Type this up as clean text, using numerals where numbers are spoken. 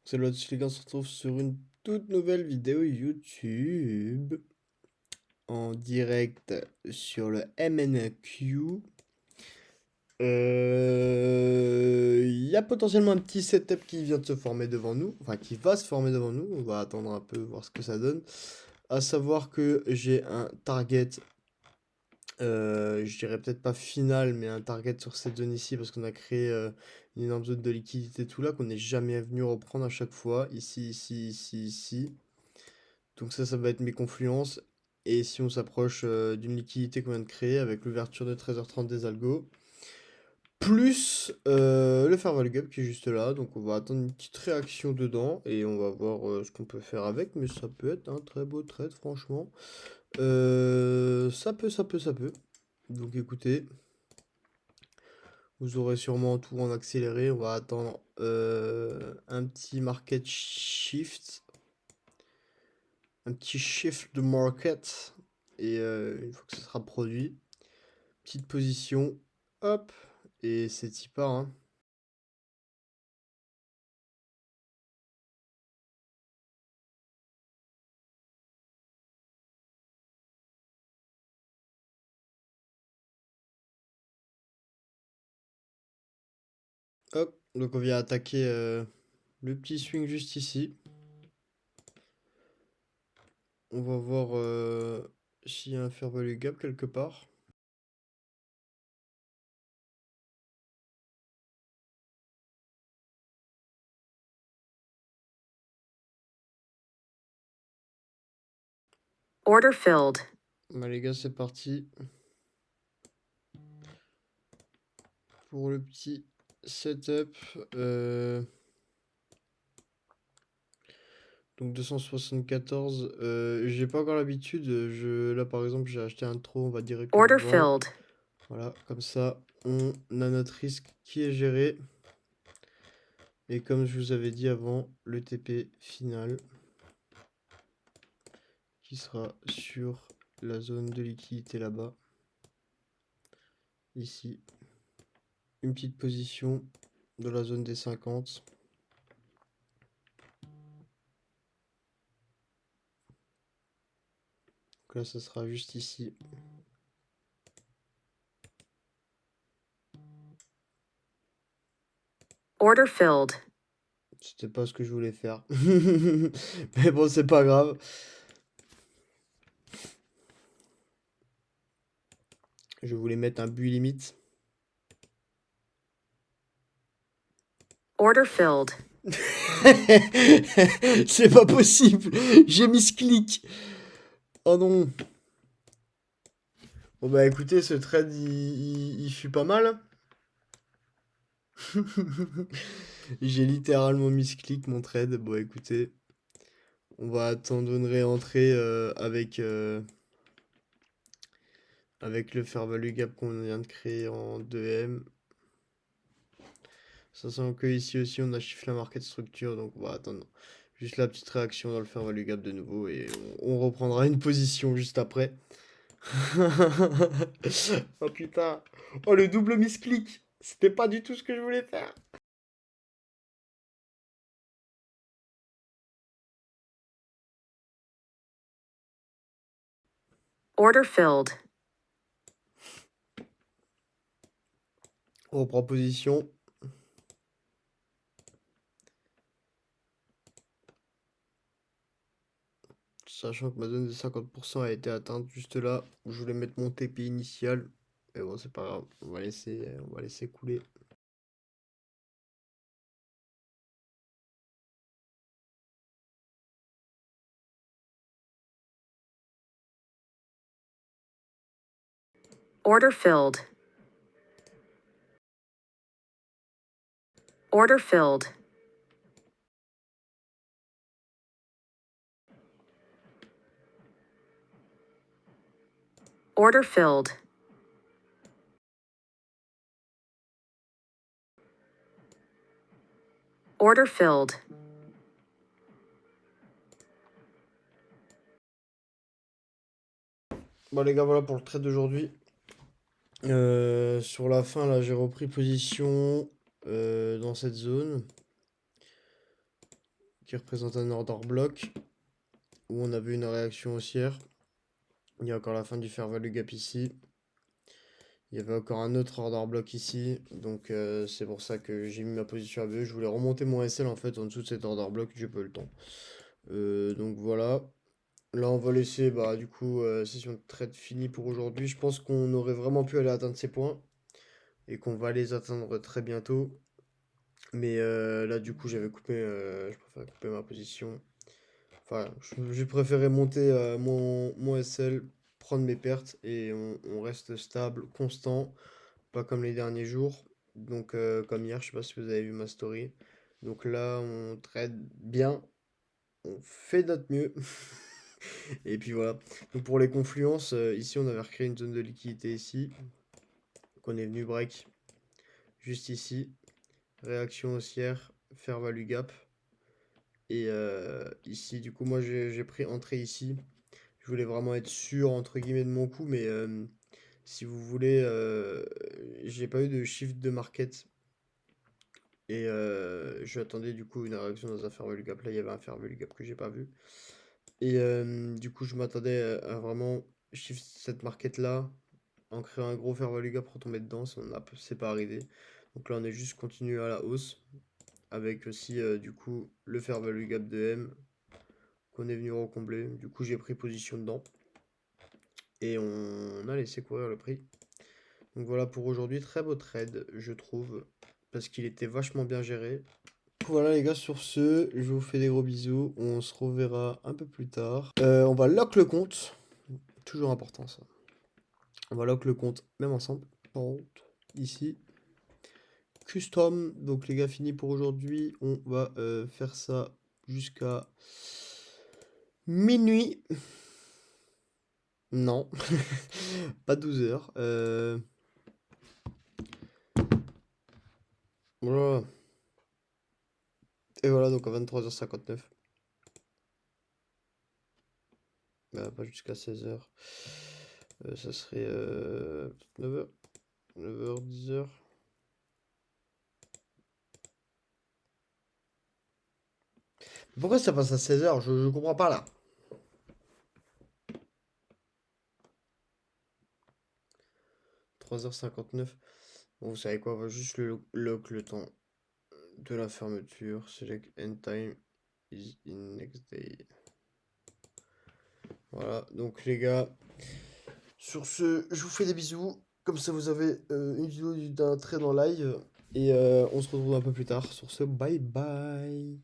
Salut à tous les gars, on se retrouve sur une toute nouvelle vidéo YouTube en direct sur le MNQ. Il y a potentiellement un petit setup qui vient de se former devant nous, enfin qui va se former devant nous. On va attendre un peu, voir ce que ça donne. À savoir que j'ai un target, je dirais peut-être pas final, mais un target sur cette zone ici parce qu'on a créé une énorme zone de liquidité tout là qu'on n'est jamais venu reprendre à chaque fois. Ici, ici, ici, ici. Donc ça va être mes confluences. Et si on s'approche d'une liquidité qu'on vient de créer avec l'ouverture de 13h30 des algos, plus le fair value gap qui est juste là. Donc on va attendre une petite réaction dedans et on va voir ce qu'on peut faire avec. Mais ça peut être un très beau trade, franchement. Ça peut, ça peut, ça peut. Donc écoutez, vous aurez sûrement tout en accéléré. On va attendre un petit market shift. Un petit shift de market. Et une fois que ce sera produit, petite position, hop, et c'est y part, hein. Hop, donc on vient attaquer le petit swing juste ici. On va voir s'il y a un fair value gap quelque part. Order filled. Bah les gars, c'est parti pour le petit setup. Donc 274, j'ai pas encore l'habitude. Là par exemple, j'ai acheté un trop, on va direct le Order vendre. filled. Voilà, comme ça, on a notre risque qui est géré. Et comme je vous avais dit avant, le TP final qui sera sur la zone de liquidité là-bas. Ici. Une petite position de la zone des 50. Donc là, ça sera juste ici. Order filled. C'était pas ce que je voulais faire. Mais bon, c'est pas grave. Je voulais mettre un but limite. Order filled. C'est pas possible. J'ai mis ce clic. Oh non. Bon bah écoutez, ce trade, il fut pas mal. J'ai littéralement mis ce clic, mon trade. Bon écoutez, on va attendre une réentrée avec le fair value gap qu'on vient de créer en 2M. Sachant que ici aussi on a shift la market structure, donc on va attendre juste la petite réaction dans le fair value gap de nouveau et on reprendra une position juste après. Oh putain. Oh le double misclick. C'était pas du tout ce que je voulais faire. Order filled. On reprend position. Sachant que ma zone de 50% a été atteinte juste là où je voulais mettre mon TP initial. Mais bon, c'est pas grave. On va laisser couler. Order filled. Order filled. Order filled. Order filled. Bon les gars, voilà pour le trade d'aujourd'hui. Sur la fin, là, j'ai repris position dans cette zone. qui représente un order block, où on avait une réaction haussière. Il y a encore la fin du fair value gap ici. Il y avait encore un autre order block ici, donc c'est pour ça que j'ai mis ma position à ABE. Je voulais remonter mon SL en fait en dessous de cet order block, j'ai pas eu le temps. Donc voilà. Là on va laisser du coup session de trade finie pour aujourd'hui. Je pense qu'on aurait vraiment pu aller atteindre ces points et qu'on va les atteindre très bientôt. Mais là du coup je préfère couper ma position. Enfin, j'ai préféré monter mon SL, prendre mes pertes et on reste stable, constant, pas comme les derniers jours. Donc, comme hier, je sais pas si vous avez vu ma story. Donc là, on trade bien, on fait de notre mieux. Et puis voilà. Donc pour les confluences, ici, on avait recréé une zone de liquidité ici. Donc on est venu break juste ici. Réaction haussière, fair value gap. Et ici, du coup, moi, j'ai pris entrée ici. Je voulais vraiment être sûr, entre guillemets, de mon coup, mais si vous voulez, j'ai pas eu de shift de market. Et j'attendais du coup une réaction dans un fair value gap. Là, il y avait un fair value gap que j'ai pas vu. Et du coup, je m'attendais à vraiment shift cette market là, en créant un gros fair value gap pour tomber dedans. C'est pas arrivé. Donc là, on est juste continué à la hausse. Avec aussi du coup le fair value gap de M qu'on est venu recombler. Du coup, j'ai pris position dedans. Et on a laissé courir le prix. Donc voilà pour aujourd'hui, très beau trade, je trouve, parce qu'il était vachement bien géré. Voilà les gars, sur ce, je vous fais des gros bisous, on se reverra un peu plus tard. On va lock le compte, toujours important ça. On va lock le compte, même ensemble. Ici, custom, donc les gars, fini pour aujourd'hui. On va faire ça jusqu'à minuit. Non, pas 12 heures. Voilà. Et voilà, donc à 23h59. Pas jusqu'à 16h. Ça serait 9h. 9h, 10h. Pourquoi ça passe à 16h? Je comprends pas là. 3h59. Bon, vous savez quoi? On va juste lock le temps de la fermeture. Select end time is in next day. Voilà, donc les gars, sur ce, je vous fais des bisous. Comme ça, vous avez une vidéo d'un trade en live. Et on se retrouve un peu plus tard. Sur ce, bye bye.